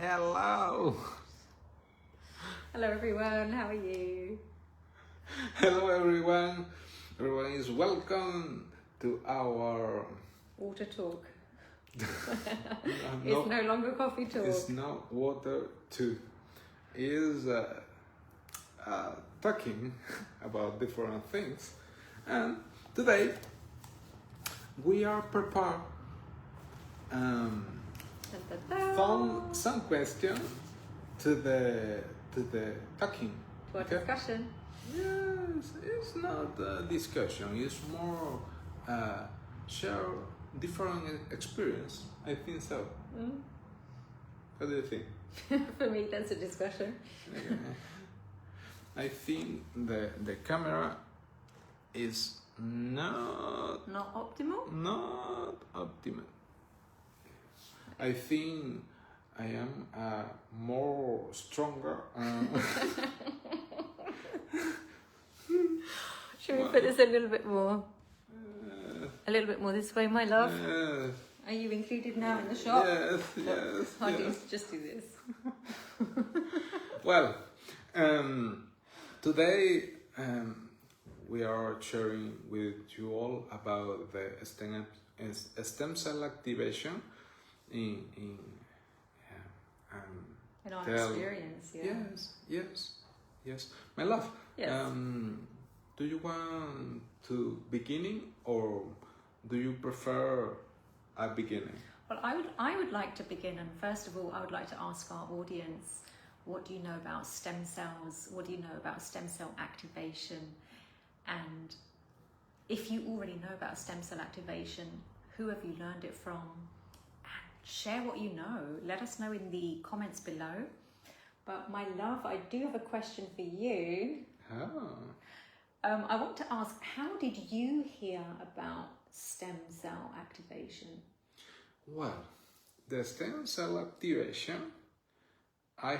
Hello. Hello everyone, how are you? Hello everyone. Everyone is welcome to our Water talk. no, It's no longer coffee talk. It's not water too. Is talking about different things, and today we are prepared some question to the talking. To our discussion. Yes, it's not a discussion. It's more share different experience. I think so. What do you think? For me, that's a discussion. Okay. I think the camera is not optimal. Not optimal. I think I am more stronger. Should we put this a little bit more? A little bit more this way, my love. Yes. Are you included now in the shop? Yes. I'll just do this. Well, today we are sharing with you all about the stem cell activation in our experience. Yeah. Yes. My love. Yes. Do you want to beginning or do you prefer a beginning? Well, I would like to begin, and first of all, I would like to ask our audience, what do you know about stem cells? What do you know about stem cell activation? And if you already know about stem cell activation, who have you learned it from? And share what you know. Let us know in the comments below. But my love, I do have a question for you. Oh. I want to ask, how did you hear about stem cell activation? Well, the stem cell activation, I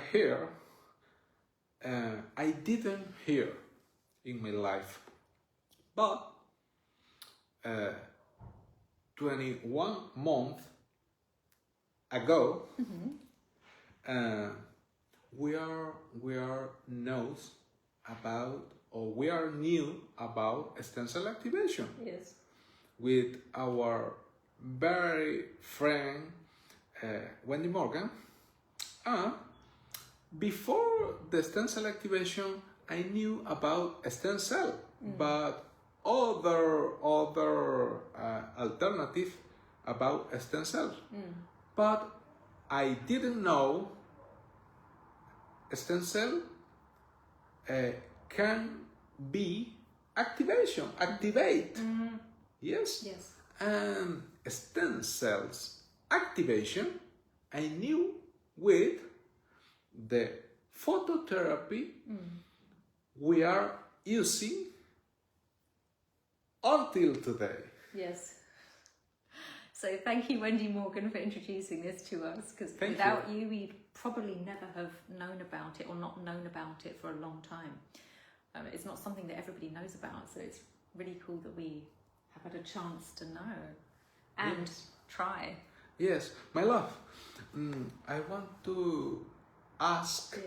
didn't hear in my life, but 21 months ago, we are knows about, or we are new about stem cell activation. Yes. With our very friend Wendy Morgan. Before the stem cell activation, I knew about stem cell, but other alternative about stem cell. But I didn't know stem cell can be activate. Yes. And stem cells activation, I knew with the phototherapy we are using until today. Yes. So thank you, Wendy Morgan, for introducing this to us, because without you, we'd probably never have known about it, or not known about it for a long time. It's not something that everybody knows about, so it's really cool that we have had a chance to know and try. Yes, my love, I want to ask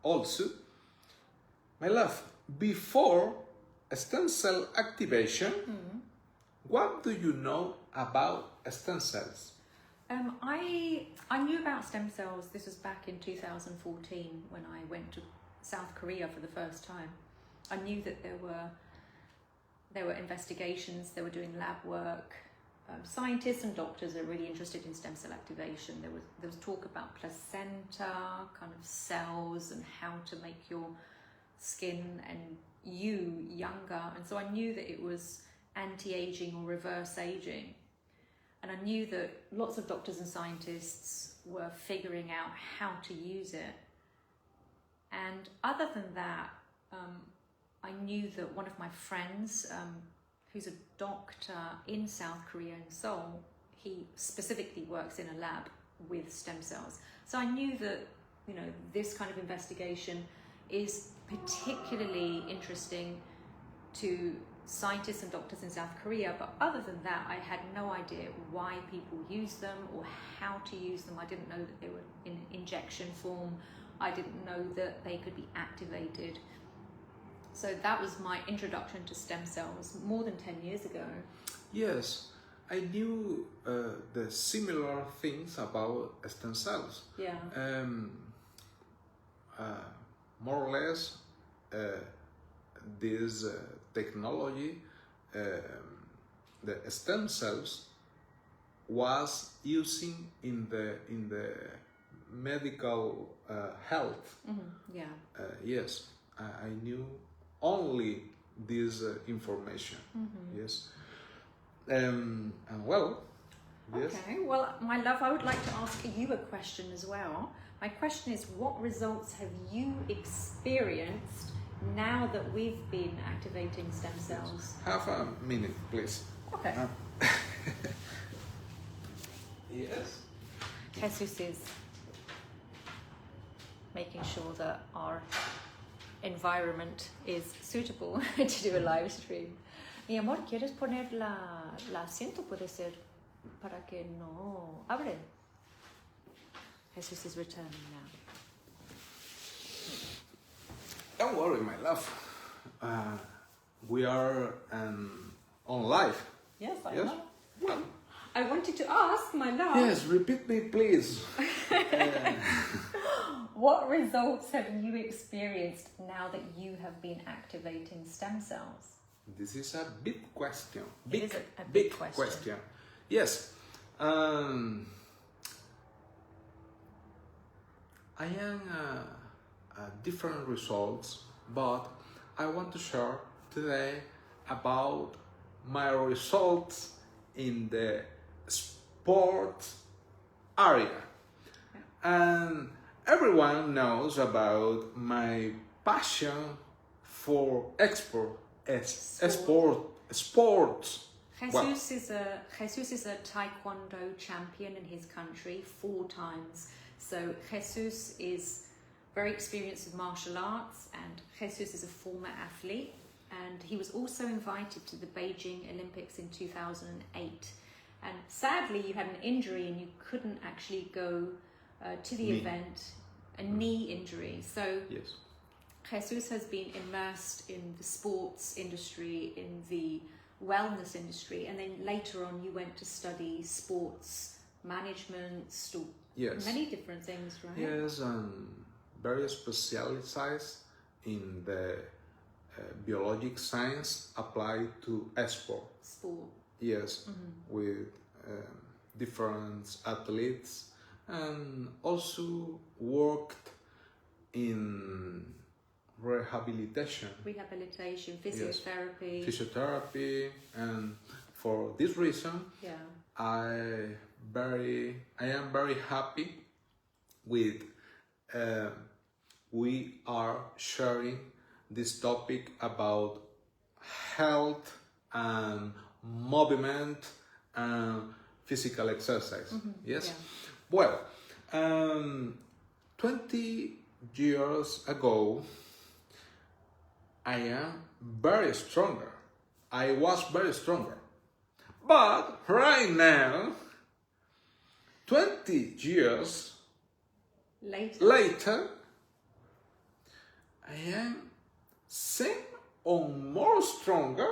also, my love, before stem cell activation, what do you know about stem cells? I knew about stem cells. This was back in 2014 when I went to South Korea for the first time. I knew that there were investigations, they were doing lab work. Scientists and doctors are really interested in stem cell activation. There was talk about placenta, kind of cells, and how to make your skin and you younger. And so I knew that it was anti-aging or reverse aging. And I knew that lots of doctors and scientists were figuring out how to use it. And other than that, I knew that one of my friends, who's a doctor in South Korea, in Seoul, he specifically works in a lab with stem cells. So I knew that, this kind of investigation is particularly interesting to scientists and doctors in South Korea, but other than that, I had no idea why people use them or how to use them. I didn't know that they were in injection form. I didn't know that they could be activated. So that was my introduction to stem cells more than 10 years ago. Yes, I knew the similar things about stem cells. Yeah. More or less, this technology, the stem cells, was using in the medical health. Yeah. Yes, I knew only this information. Yes, and well. Yes. Okay, well, my love, I would like to ask you a question as well. My question is, what results have you experienced now that we've been activating stem cells? Have a minute, please. Okay. Yes. Jesus is making sure that our environment is suitable to do a live stream. Mi amor, ¿quieres poner la asiento? Puede ser para que no abre. Jesus is returning now. Don't worry, my love. We are on live. Yes, I Yes. know. Well. I wanted to ask, my love. Yes. Repeat me, please. What results have you experienced now that you have been activating stem cells? This is a big question. It is a big question. Yes. I am different results, but I want to share today about my results in the sport area. Yeah. And everyone knows about my passion for sports. Jesus is a taekwondo champion in his country 4 times. So Jesus is very experienced with martial arts, and Jesus is a former athlete, and he was also invited to the Beijing Olympics in 2008. And sadly, you had an injury and you couldn't actually go to the event, a knee injury. So yes. Jesus has been immersed in the sports industry, in the wellness industry, and then later on you went to study sports management, Yes. many different things, right? Yes, and very specialized in the biologic science applied to sport. Sport. Yes, with different athletes, and also worked in rehabilitation, Physiotherapy. physiotherapy, and for this reason, Yeah. I am very happy with we are sharing this topic about health and movement and physical exercise. Yes. Yeah. Well, 20 years ago, I am very stronger. I was very stronger. But right now, 20 years later, I am same or more stronger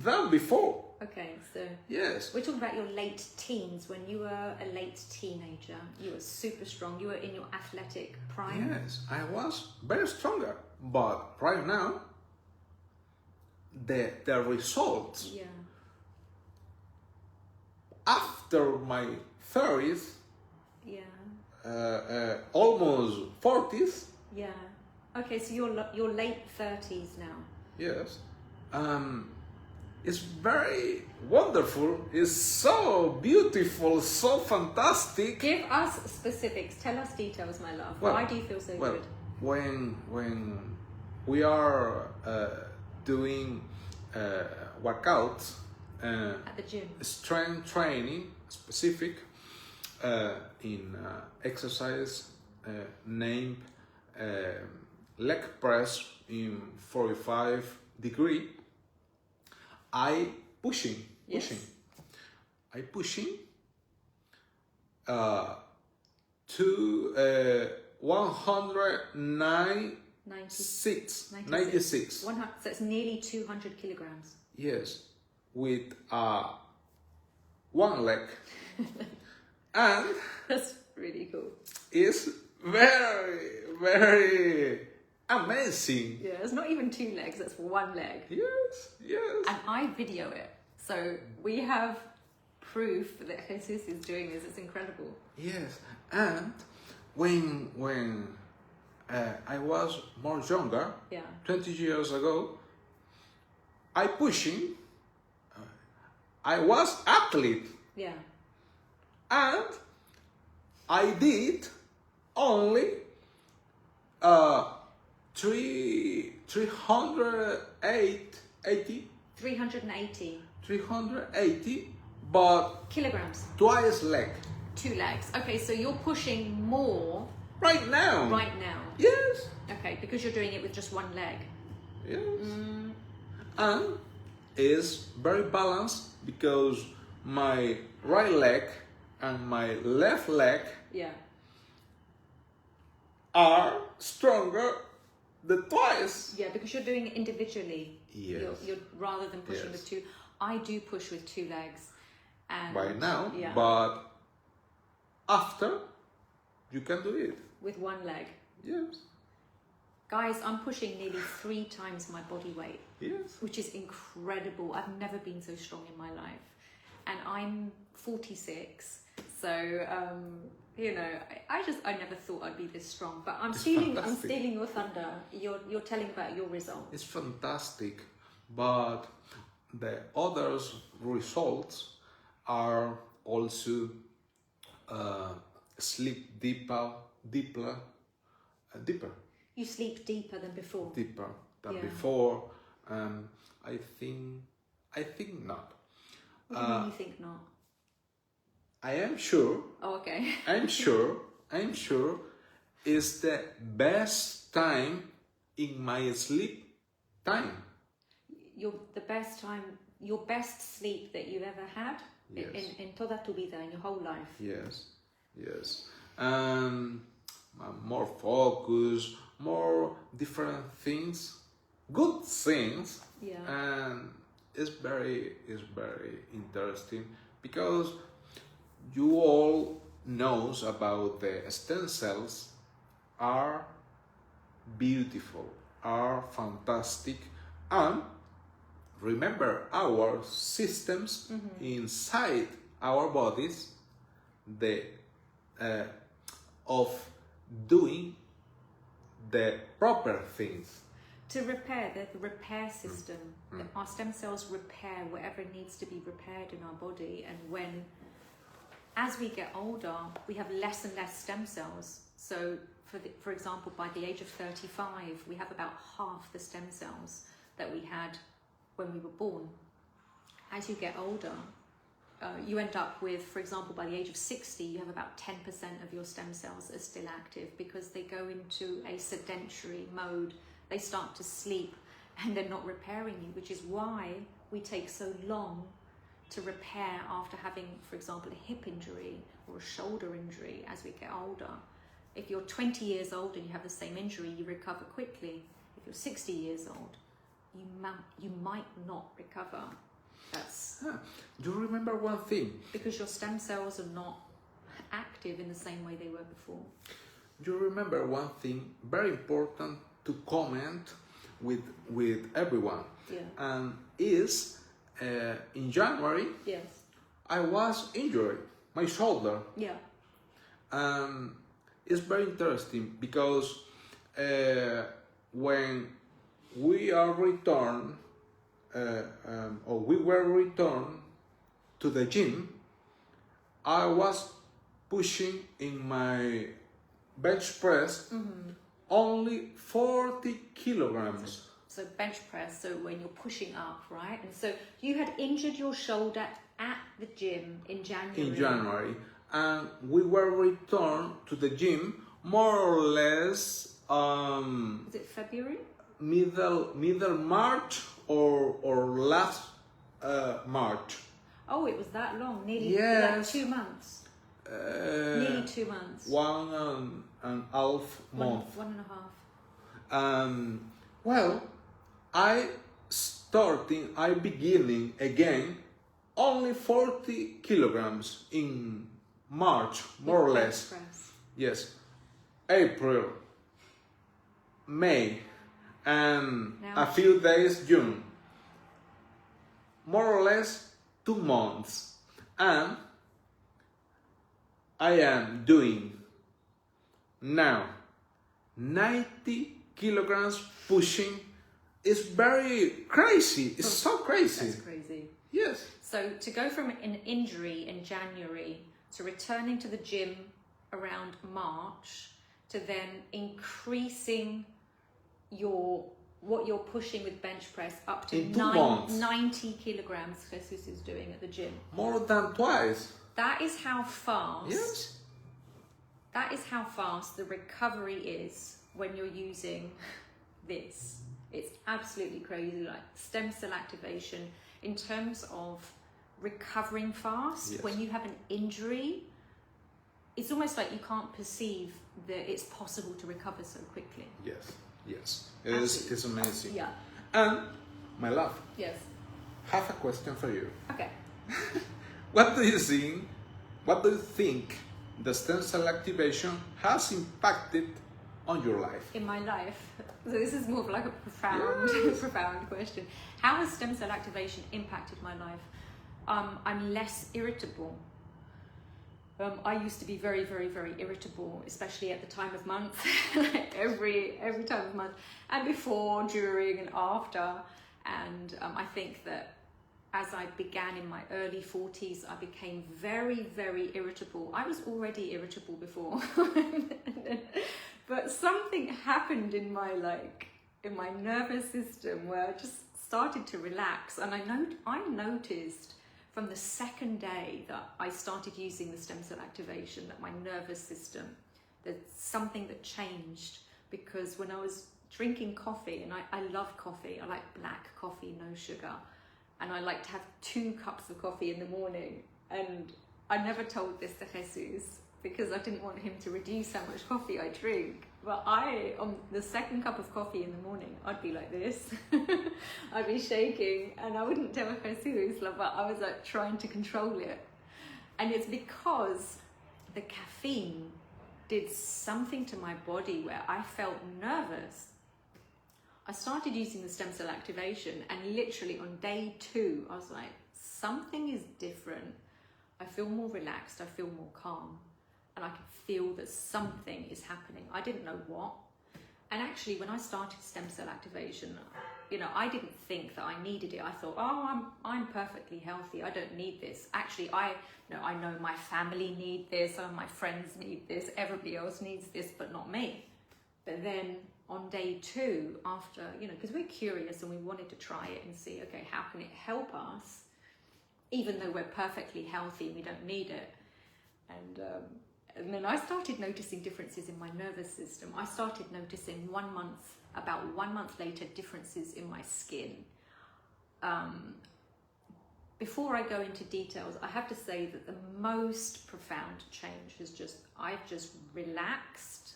than before. Okay, so yes, we're talking about your late teens. When you were a late teenager, you were super strong. You were in your athletic prime. Yes, I was very stronger. But right now, the results after my 30s, almost 40s. Yeah. Okay, so you're late 30s now. Yes. It's very wonderful. It's so beautiful, so fantastic. Give us specifics. Tell us details, my love. Why do you feel so good? When we are doing workouts, at the gym, strength training specific in exercise named leg press in 45 degree, I pushing. I pushing to 196. 96. So it's nearly 200 kilograms. Yes, with one leg. And that's really cool. It's very, very amazing. Yeah, it's not even 2 legs, it's 1 leg. Yes. And I video it. So we have proof that Jesus is doing this. It's incredible. Yes, and when I was more younger, 20 years ago, I was athlete. Yeah. And I did only 380, but kilograms. Twice leg. 2 legs. Okay, so you're pushing more right now. Yes. Okay, because you're doing it with just 1 leg. Yes. And it's very balanced because my right leg and my left leg are stronger than twice. Yeah, because you're doing it individually. Yes. You're rather than pushing with 2. I do push with 2 legs. And right now, but after you can do it with 1 leg. Yes. Guys, I'm pushing nearly 3 times my body weight. Yes. Which is incredible. I've never been so strong in my life. And I'm 46. So, you know, I never thought I'd be this strong. But I'm stealing your thunder. You're telling about your results. It's fantastic. But the other results are also sleep deeper. You sleep deeper than before. Deeper than before. I think not. What do you mean you think not? I am sure. Oh, okay. I'm sure it's the best time in my sleep time. Your best sleep that you've ever had in toda tu vida, in your whole life. Yes. More focus, more different things, good things. Yeah. And it's very interesting because you all knows about the stem cells are beautiful, are fantastic, and remember our systems inside our bodies, of doing the proper things. To repair, the repair system. Our stem cells repair whatever needs to be repaired in our body, and as we get older, we have less and less stem cells. So, for example, by the age of 35, we have about half the stem cells that we had when we were born. As you get older, you end up with, for example, by the age of 60, you have about 10% of your stem cells are still active because they go into a sedentary mode. They start to sleep and they're not repairing you, which is why we take so long to repair after having, for example, a hip injury or a shoulder injury as we get older. If you're 20 years old and you have the same injury, you recover quickly. If you're 60 years old, you might not recover. Do you remember one thing? Because your stem cells are not active in the same way they were before. Do you remember one thing very important to comment with everyone? Yeah. And is in January, I was injured, my shoulder. Yeah. It's very interesting because when we are returned, or we were returned to the gym, I was pushing in my bench press only 40 kilograms. So bench press, so when you're pushing up, right? And so you had injured your shoulder at the gym in January. In January. And we were returned to the gym more or less... is it February? Middle March or last March. Oh, it was that long, nearly Yes. like 2 months. Nearly 2 months. 1.5 months. 1.5. Well, I beginning again only 40 kilograms in March, more or less. Press. Yes. April, May, and Now a few days June. More or less 2 months. And I am doing now 90 kilograms pushing. Is very crazy. It's so crazy. That's crazy. Yes. So to go from an injury in January to returning to the gym around March to then increasing what you're pushing with bench press up to In 2 months. 90 kilograms Jesus is doing at the gym. More than twice. That is how fast. Yes. That is how fast the recovery is when you're using this. It's absolutely crazy, like stem cell activation in terms of recovering fast. Yes. When you have an injury, it's almost like you can't perceive that it's possible to recover so quickly. Yes. Yes. It's amazing. Yeah. And my love, Yes. have a question for you. Okay. What do you think the stem cell activation has impacted on your life? In my life, so this is more of like a profound, profound question. How has stem cell activation impacted my life? I'm less irritable. I used to be very, very, very irritable, especially at the time of month, every time of month, and before, during, and after. And I think that as I began in my early 40s, I became very, very irritable. I was already irritable before, but something happened in my nervous system where I just started to relax, and I noticed from the second day that I started using the stem cell activation that my nervous system, there's something that changed, because when I was drinking coffee, and I love coffee, I like black coffee, no sugar, and I like to have 2 cups of coffee in the morning, and I never told this to Jesus because I didn't want him to reduce how much coffee I drink. But on the second cup of coffee in the morning, I'd be like this. I'd be shaking, and I wouldn't tell Jesus, but I was like trying to control it. And it's because the caffeine did something to my body where I felt nervous. I started using the stem cell activation, and literally on day 2, I was like, something is different. I feel more relaxed, I feel more calm, and I can feel that something is happening. I didn't know what. And actually, when I started stem cell activation, I didn't think that I needed it. I thought, I'm perfectly healthy, I don't need this. Actually, I know my family need this, some of my friends need this, everybody else needs this, but not me. But then on day 2, after, because we're curious and we wanted to try it and see, okay, how can it help us, even though we're perfectly healthy, we don't need it. And then I started noticing differences in my nervous system. I started noticing about 1 month later, differences in my skin. Before I go into details, I have to say that the most profound change is I've just relaxed.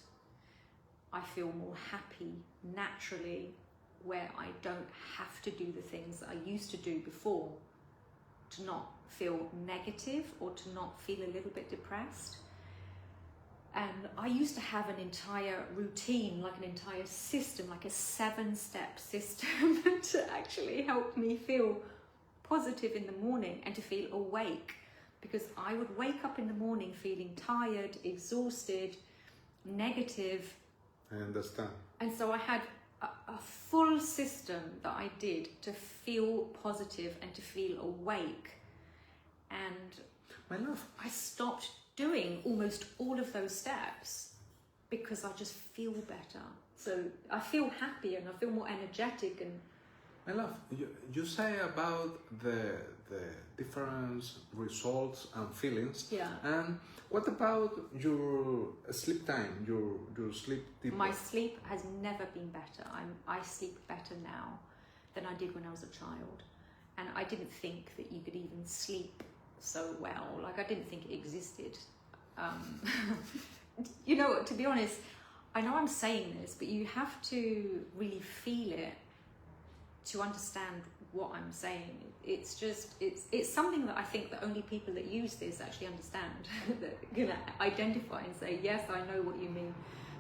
I feel more happy naturally, where I don't have to do the things I used to do before to not feel negative or to not feel a little bit depressed. And I used to have an entire routine, like an entire system, like a 7-step system to actually help me feel positive in the morning and to feel awake, because I would wake up in the morning feeling tired, exhausted, negative. I understand. And so I had a full system that I did to feel positive and to feel awake. And my love, I stopped doing almost all of those steps because I just feel better. So I feel happy and I feel more energetic. And my love, you say about the different results and feelings. Yeah. And what about your sleep time, your sleep deep? My sleep has never been better. I sleep better now than I did when I was a child. and I didn't think that you could even sleep so well. Like, I didn't think it existed. You know, to be honest, I know I'm saying this, but you have to really feel it to understand what I'm saying. It's just, it's something that I think that only people that use this actually understand, that can identify and say, yes, I know what you mean,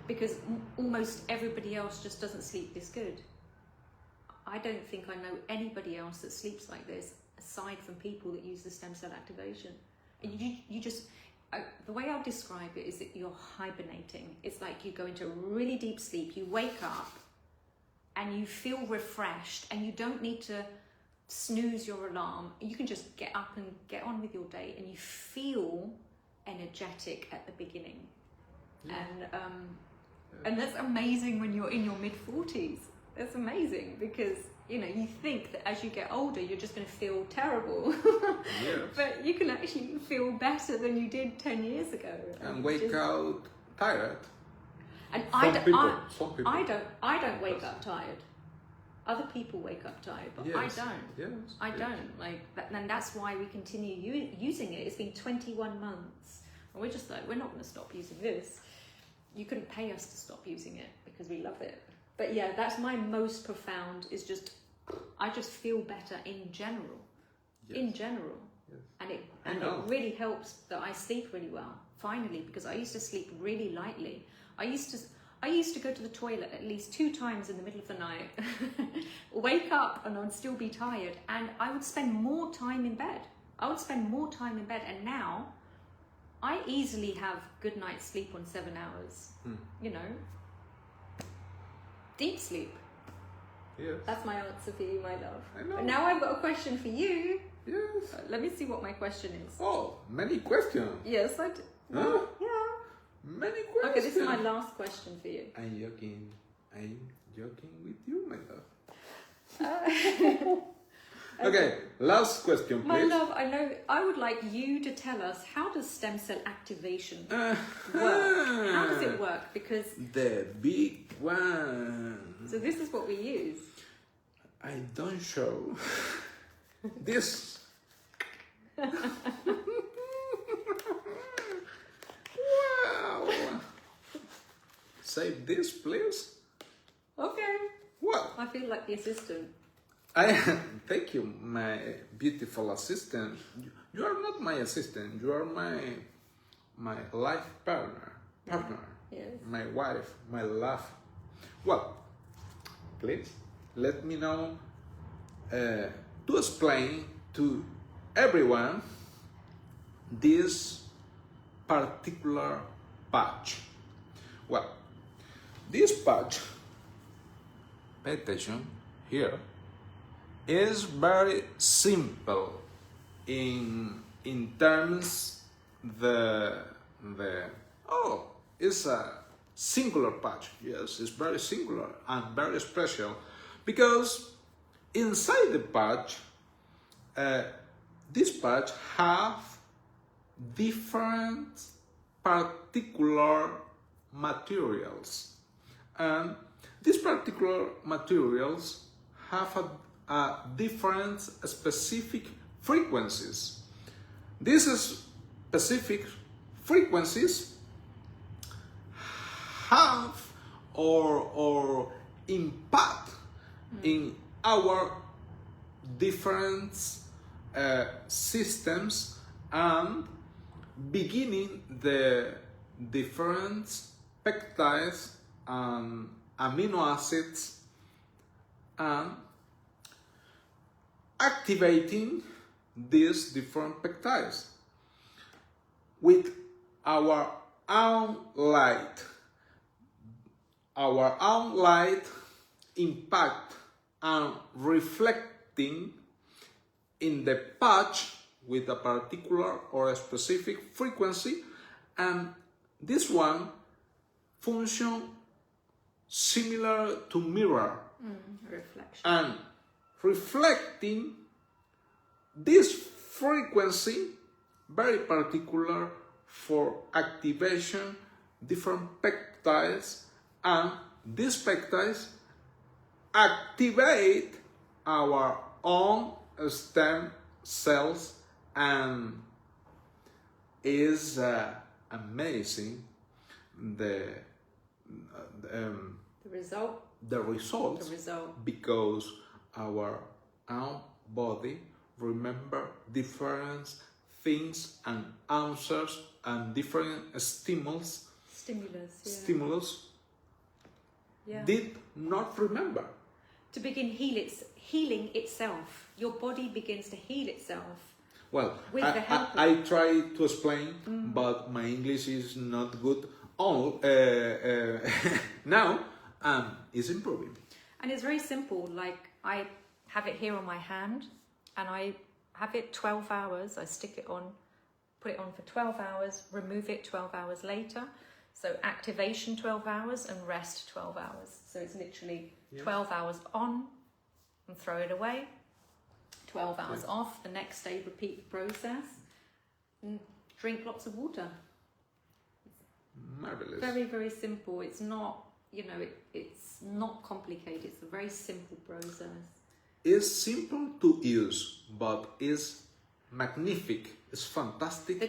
because almost everybody else just doesn't sleep this good. I don't think I know anybody else that sleeps like this, aside from people that use the stem cell activation. And you just, the way I'll describe it is that you're hibernating. It's like you go into really deep sleep, you wake up, and you feel refreshed, and you don't need to snooze your alarm. You can just get up and get on with your day, and you feel energetic at the beginning. Yeah. And that's amazing when you're in your mid-40s. That's amazing, because you know, you think that as you get older you're just going to feel terrible. Yes. But you can actually feel better than you did 10 years ago. And wake out tired. And I don't wake up tired. Other people wake up tired, but yes. I don't. Yes. I don't. Like that, and that's why we continue using it. It's been 21 months, and we're just like, we're not going to stop using this. You couldn't pay us to stop using it because we love it. But yeah, that's my most profound, is just, I just feel better in general. Yes. In general. Yes. And it really helps that I sleep really well, finally, because I used to sleep really lightly. I used to go to the toilet at least 2 times in the middle of the night, wake up and I'd still be tired, and I would spend more time in bed. And now I easily have good night's sleep on 7 hours, you know, deep sleep. Yes. That's my answer for you, my love. I know. But now I've got a question for you. Yes. Let me see what my question is. Oh, many questions. Yes, I do. Huh? Yeah. Many questions. Okay, this is my last question for you. I'm joking with you, my love. Okay, last question, please. My love, I would like you to tell us, how does stem cell activation work? How does it work? Because the big one. So this is what we use. I don't show this. Wow. Save this, please. Okay. What? I feel like the assistant. Thank you, my beautiful assistant. You are not my assistant. You are my life partner. Yes. My wife, my love. Well, please let me know to explain to everyone this particular patch. Well, this patch, pay attention here, is very simple in terms it's a singular patch. Yes, it's very singular and very special, because inside the patch, this patch have different particular materials, and these particular materials have a different specific frequencies. These specific frequencies have or impact in our different systems, and beginning the different peptides and amino acids, and activating these different peptides with our own light. Our own light impact and reflecting in the patch with a particular or a specific frequency, and this one function similar to mirror, reflection, and reflecting this frequency very particular for activation different peptides, and these peptides activate our own stem cells, and is amazing the result. The results, because our own body remember different things and answers and different stimulus did not remember. To begin healing itself. Your body begins to heal itself. Well, with the help I try to explain, but my English is not good. Now it's improving. And it's very simple. Like, I have it here on my hand, and I have it 12 hours. I stick it on, put it on for 12 hours, remove it 12 hours later. So activation 12 hours and rest 12 hours. So it's literally 12 hours on and throw it away. 12 hours off, the next day repeat the process. And drink lots of water. Marvelous. Very, very simple. It's not, it's not complicated. It's a very simple process. It's simple to use, but it's magnific. It's fantastic. The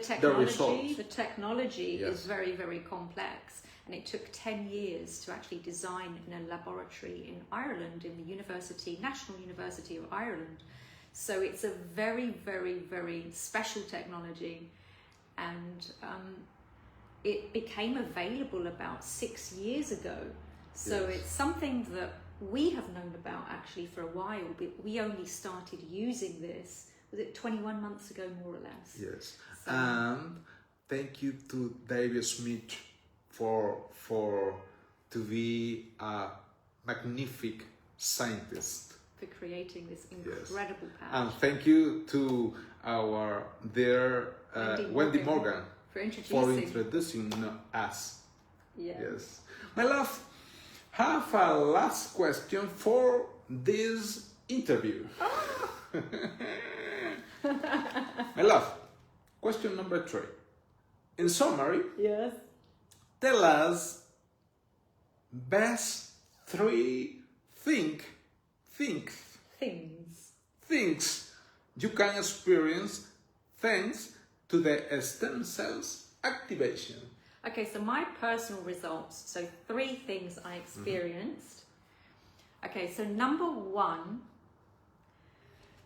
technology is very, very complex, and it took 10 years to actually design in a laboratory in Ireland, in the National University of Ireland. So it's a very, very, very special technology, and it became available about 6 years ago. So it's something that we have known about actually for a while, but we only started using this, was it 21 months ago, more or less? Yes. So. And thank you to David Smith to be a magnific scientist. For creating this incredible patch. And thank you to our dear Wendy Morgan for introducing us. Yes. My love, have a last question for this interview. My love, question number 3. In summary, tell us best 3 things you can experience thanks to the stem cells activation. Okay, so my personal results, so 3 things I experienced. Okay, so number 1,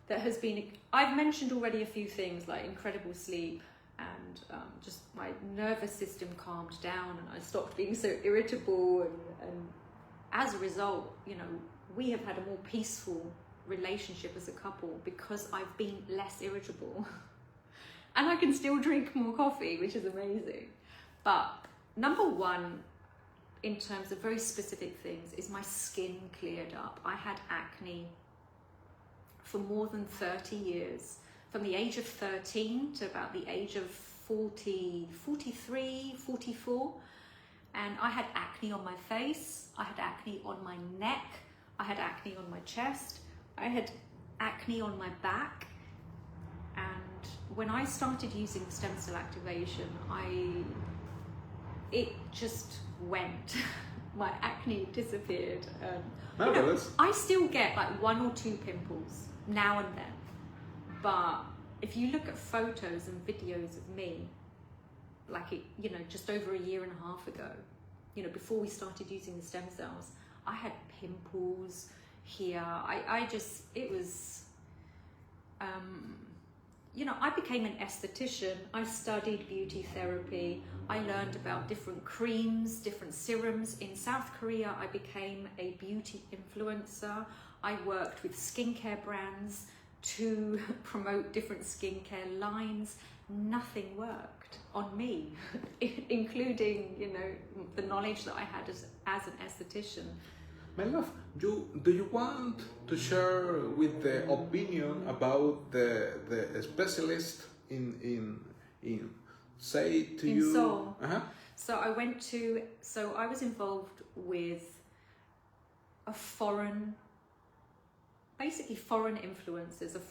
that has been, I've mentioned already a few things like incredible sleep, and just my nervous system calmed down, and I stopped being so irritable, and as a result, we have had a more peaceful relationship as a couple because I've been less irritable. And I can still drink more coffee, which is amazing. But number 1, in terms of very specific things, is my skin cleared up. I had acne for more than 30 years, from the age of 13 to about the age of 40, 43, 44. And I had acne on my face, I had acne on my neck, I had acne on my chest, I had acne on my back. And when I started using stem cell activation, it just went. My acne disappeared. I still get like 1 or 2 pimples now and then, but if you look at photos and videos of me, just over a year and a half ago, before we started using the stem cells, I had pimples here. I became an esthetician. I studied beauty therapy. I learned about different creams, different serums. In South Korea, I became a beauty influencer. I worked with skincare brands to promote different skincare lines. Nothing worked on me, including, the knowledge that I had as an esthetician. My love, do you want to share with the opinion about the specialist in say to in you? Seoul. So I was involved with basically foreign influencers, a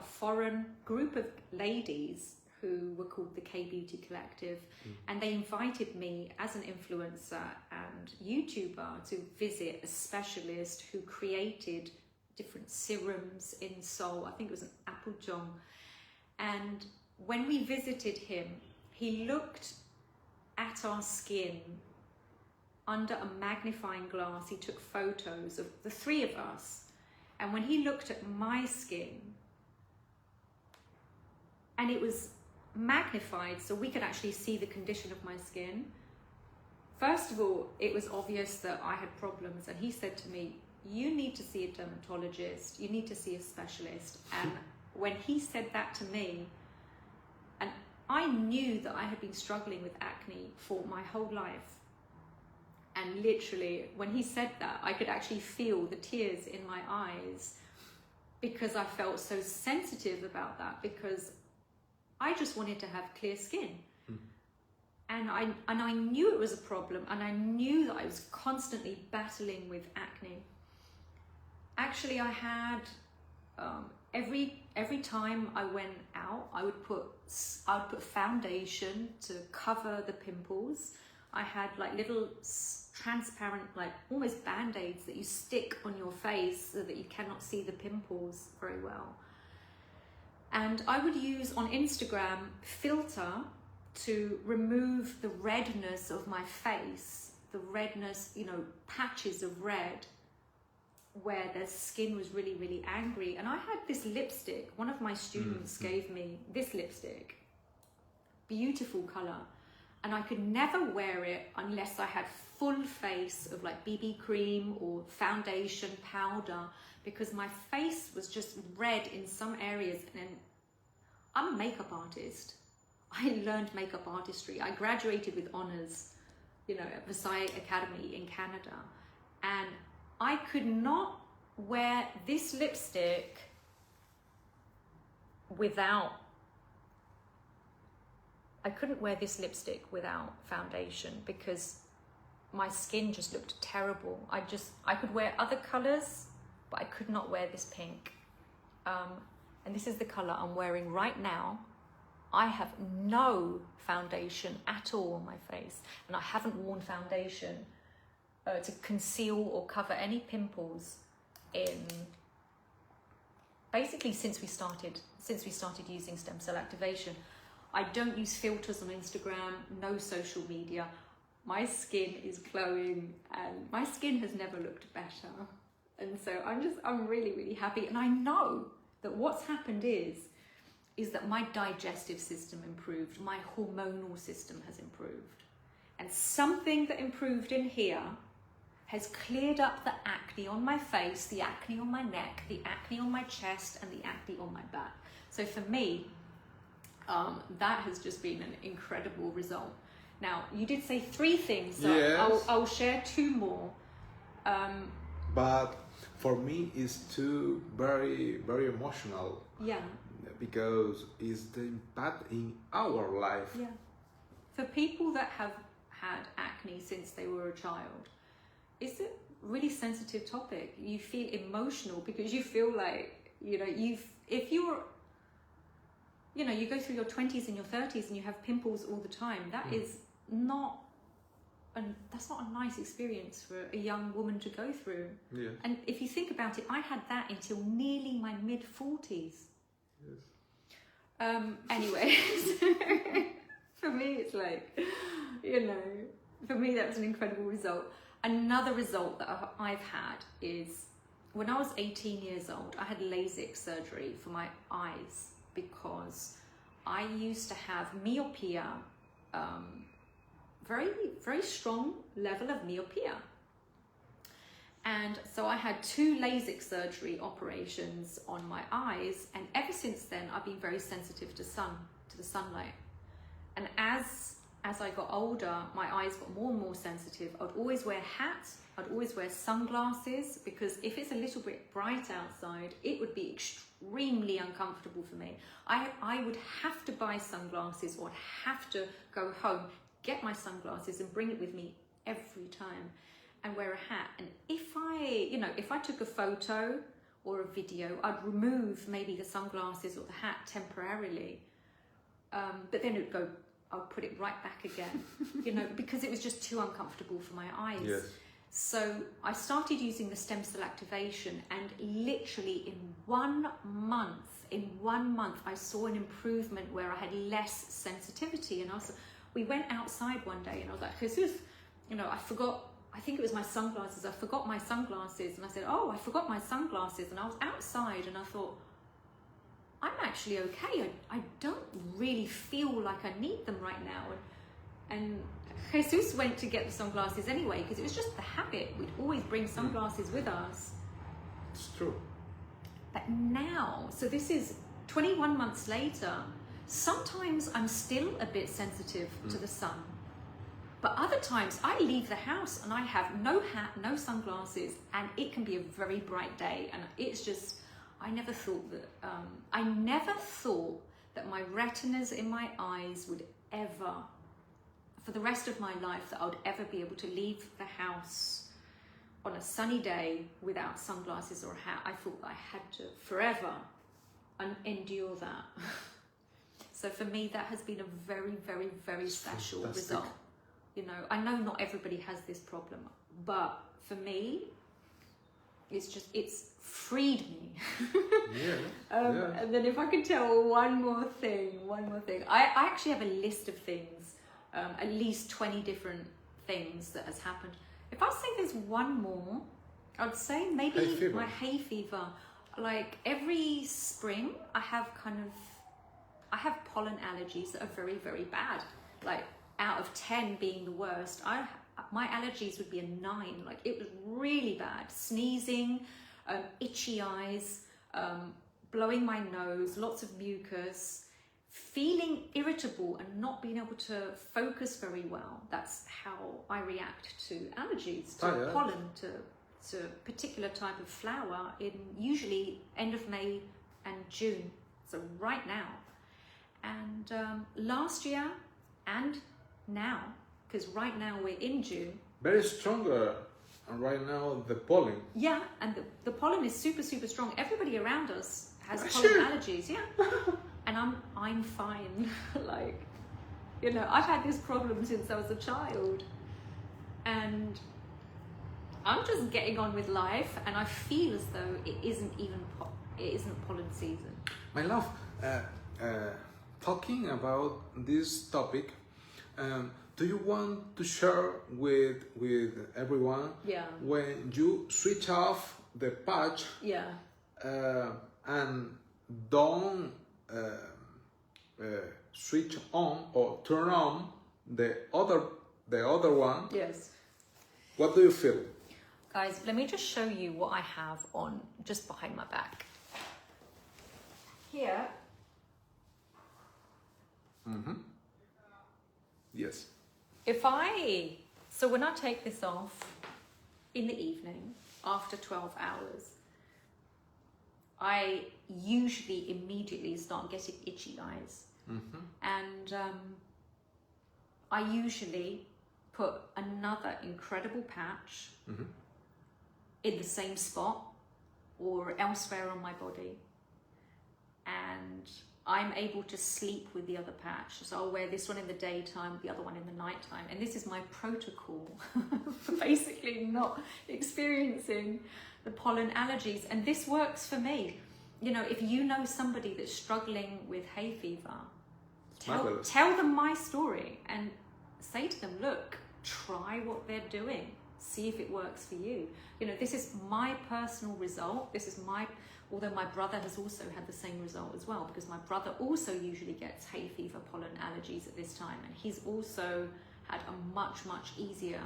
foreign group of ladies who were called the K-Beauty Collective, and they invited me as an influencer and YouTuber to visit a specialist who created different serums in Seoul. I think it was an Apujong. And when we visited him, he looked at our skin under a magnifying glass. He took photos of the three of us. And when he looked at my skin, and it was magnified so we could actually see the condition of my skin. First of all, it was obvious that I had problems, and he said to me, you need to see a dermatologist, you need to see a specialist. And when he said that to me, and I knew that I had been struggling with acne for my whole life, and literally when he said that, I could actually feel the tears in my eyes, because I felt so sensitive about that, because I just wanted to have clear skin. And I knew it was a problem, and I knew that I was constantly battling with acne. Actually, I had every time I went out, I would put foundation to cover the pimples. I had like little transparent, like almost band-aids that you stick on your face so that you cannot see the pimples very well. And I would use on Instagram filter to remove the redness of my face, the redness, you know, patches of red where the skin was really, really angry. And I had this lipstick, one of my students gave me this lipstick, beautiful color. And I could never wear it unless I had full face of like BB cream or foundation powder, because my face was just red in some areas. And I'm a makeup artist. I learned makeup artistry. I graduated with honors, you know, at Versailles Academy in Canada. And I could not wear this lipstick without foundation, because my skin just looked terrible. I could wear other colors, but I could not wear this pink. And this is the color I'm wearing right now. I have no foundation at all on my face, and I haven't worn foundation to conceal or cover any pimples in basically since we started using stem cell activation. I don't use filters on Instagram, no social media. My skin is glowing, and my skin has never looked better. And so I'm really, really happy. And I know that what's happened is that my digestive system improved, my hormonal system has improved. And something that improved in here has cleared up the acne on my face, the acne on my neck, the acne on my chest, and the acne on my back. So for me, that has just been an incredible result. Now, you did say 3 things, so yes. I'll share 2 more. But for me, it's too very, very emotional. Yeah. Because it's the impact in our life. Yeah. For people that have had acne since they were a child, it's a really sensitive topic. You feel emotional because you feel like, you know, you go through your 20s and your 30s and you have pimples all the time. That's not a nice experience for a young woman to go through. Yeah. And if you think about it, I had that until nearly my mid-40s. Yes. Anyway, for me, it's like, you know, for me, that was an incredible result. Another result that I've had is when I was 18 years old, I had LASIK surgery for my eyes because I used to have myopia, very, very strong level of myopia. And so I had 2 LASIK surgery operations on my eyes, and ever since then I've been very sensitive to the sunlight. And as I got older, my eyes got more and more sensitive. I'd always wear hats, I'd always wear sunglasses, because if it's a little bit bright outside, it would be extremely uncomfortable for me. I would have to buy sunglasses, or have to go home, get my sunglasses and bring it with me every time, and wear a hat. And if I took a photo or a video, I'd remove maybe the sunglasses or the hat temporarily, but then I'll put it right back again, you know, because it was just too uncomfortable for my eyes. Yes. So I started using the stem cell activation, and literally in 1 month, I saw an improvement where I had less sensitivity. And we went outside one day and I was like, Jesus, I think it was my sunglasses. I forgot my sunglasses. And I said, oh, I forgot my sunglasses. And I was outside and I thought, I'm actually okay. I don't really feel like I need them right now. And Jesus went to get the sunglasses anyway, because it was just the habit. We'd always bring sunglasses with us. It's true. But now, so this is 21 months later, sometimes I'm still a bit sensitive to the sun. But other times I leave the house and I have no hat, no sunglasses, and it can be a very bright day. And it's just, I never thought that my retinas in my eyes would ever, for the rest of my life, that I would ever be able to leave the house on a sunny day without sunglasses or a hat. I thought I had to forever endure that. So for me, that has been a very, very, very special result. I know not everybody has this problem, but for me, it's freed me. And then if I could tell one more thing, I actually have a list of things, at least 20 different things that has happened. If I say there's one more, I'd say maybe my hay fever. Like every spring, I have pollen allergies that are very, very bad. Like out of 10 being the worst, my allergies would be a 9. Like it was really bad. Sneezing, itchy eyes, blowing my nose, lots of mucus, feeling irritable and not being able to focus very well. That's how I react to allergies, to pollen, to a particular type of flower in usually end of May and June. So right now. And last year and now, because right now we're in June. Very stronger right now, the pollen. Yeah, and the pollen is super, super strong. Everybody around us has pollen allergies, yeah. And I'm fine. I've had this problem since I was a child. And I'm just getting on with life, and I feel as though it isn't pollen season. My love, talking about this topic, do you want to share with everyone when you switch off the patch and don't switch on or turn on the other one? Yes. What do you feel? Guys, let me just show you what I have on just behind my back. Here. Yes. So when I take this off in the evening after 12 hours, I usually immediately start getting itchy eyes. And I usually put another incredible patch in the same spot or elsewhere on my body, and I'm able to sleep with the other patch. So I'll wear this one in the daytime, the other one in the nighttime. And this is my protocol for basically not experiencing the pollen allergies. And this works for me. If you know somebody that's struggling with hay fever, tell them my story and say to them, look, try what they're doing. See if it works for you. This is my personal result. Although my brother has also had the same result as well, because my brother also usually gets hay fever pollen allergies at this time, and he's also had a much, much easier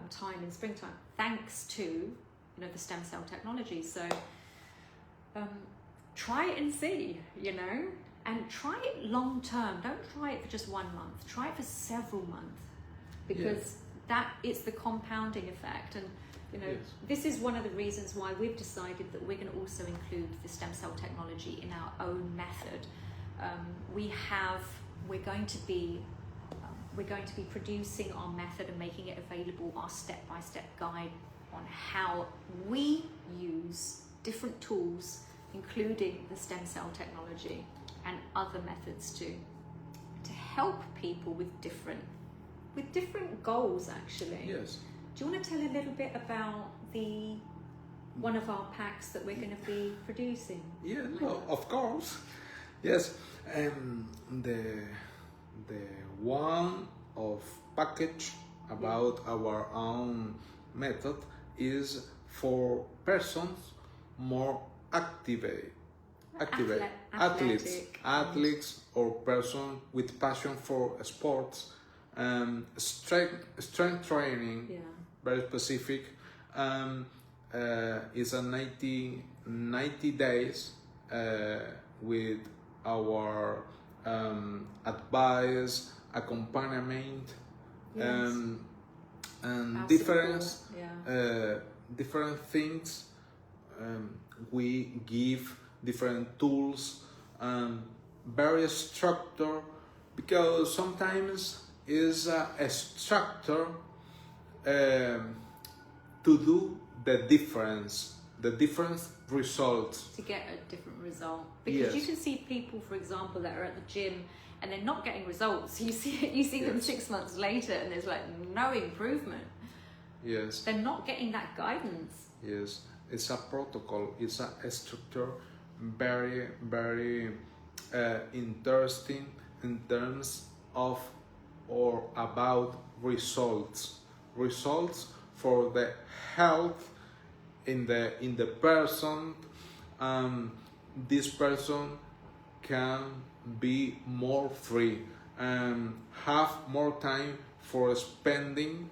time in springtime, thanks to the stem cell technology. So try it and see, and try it long term. Don't try it for just 1 month. Try it for several months, because it's the compounding effect. And this is one of the reasons why we've decided that we're going to also include the stem cell technology in our own method. We're going to be producing our method and making it available, our step-by-step guide on how we use different tools, including the stem cell technology and other methods to help people with different goals, actually. Yes. Do you want to tell a little bit about one of our packs that we're going to be producing? Yeah, no, of course. Yes, the one of package about our own method is for persons more athletes or person with passion for sports, strength training, very specific. It's a 90 days with our advice, accompaniment, and different things. We give different tools, very structure, because sometimes is a structure to do the different results. To get a different result. Because you can see people, for example, that are at the gym and they're not getting results. You see them 6 months later and there's like no improvement. Yes. They're not getting that guidance. Yes. It's a protocol, it's a structure very, very interesting in terms of or about results for the health in the person. This person can be more free and have more time for spending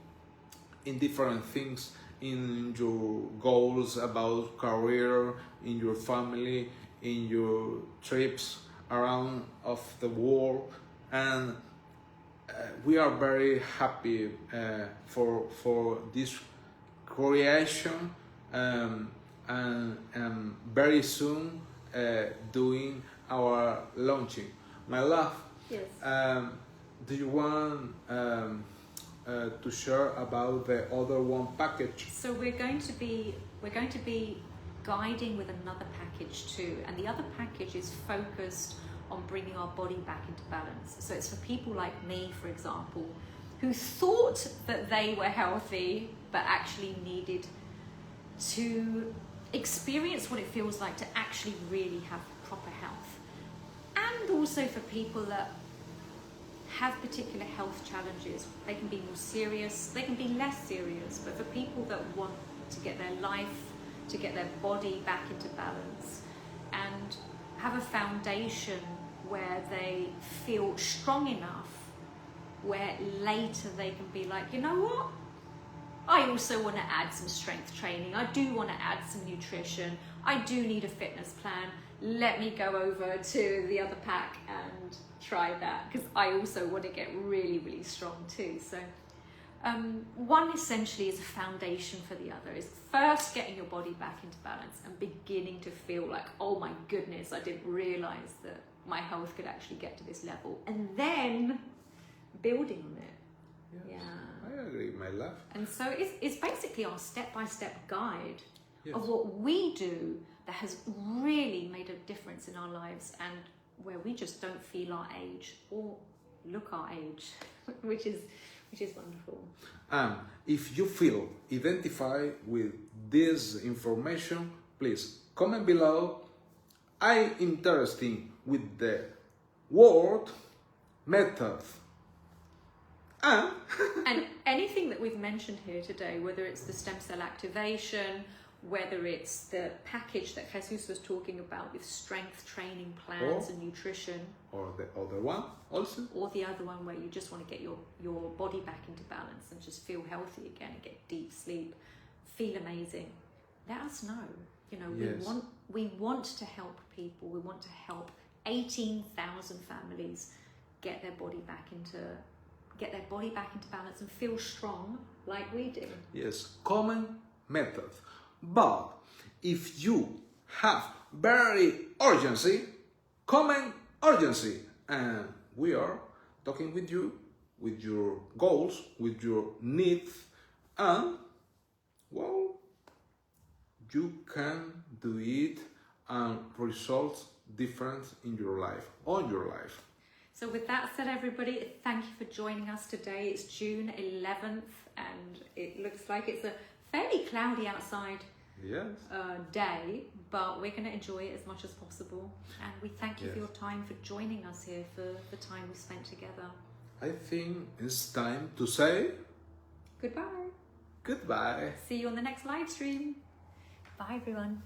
in different things, in your goals about career, in your family, in your trips around of the world. And we are very happy for this creation, and very soon doing our launching. My love, yes. Do you want to share about the other one package? So we're going to be guiding with another package too, and the other package is focused on bringing our body back into balance. So it's for people like me, for example, who thought that they were healthy but actually needed to experience what it feels like to actually really have proper health. And also for people that have particular health challenges. They can be more serious, they can be less serious, but for people that want to get their life, to get their body back into balance and have a foundation where they feel strong enough, where later they can be like, you know what? I also want to add some strength training. I do want to add some nutrition. I do need a fitness plan. Let me go over to the other pack and try that, because I also want to get really, really strong too. So one essentially is a foundation for the other. Is first getting your body back into balance and beginning to feel like, oh my goodness, I didn't realize that my health could actually get to this level, and then building on it. Yes, yeah, I agree, my love. And so it's basically our step-by-step guide Yes. of what we do that has really made a difference in our lives, and where we just don't feel our age or look our age, which is wonderful. If you feel identified with this information, please comment below. I'm interested with the word method. And anything that we've mentioned here today, whether it's the stem cell activation, whether it's the package that Jesus was talking about with strength training plans and nutrition, or the other one also, or the other one where you just want to get your body back into balance and just feel healthy again and get deep sleep, feel amazing, let us know. You know, yes. we want to help people. We want to help 18,000 families get their body back into balance and feel strong like we do. Yes, common method. But if you have very urgency, common urgency, and we are talking with you, with your goals, with your needs, and well, you can do it and results different in your life, on your life. So with that said, everybody, thank you for joining us today. It's June 11th and it looks like it's a fairly cloudy outside day, but we're going to enjoy it as much as possible. And we thank you for your time, for joining us here, for the time we spent together. I think it's time to say goodbye. Goodbye. See you on the next live stream. Bye, everyone.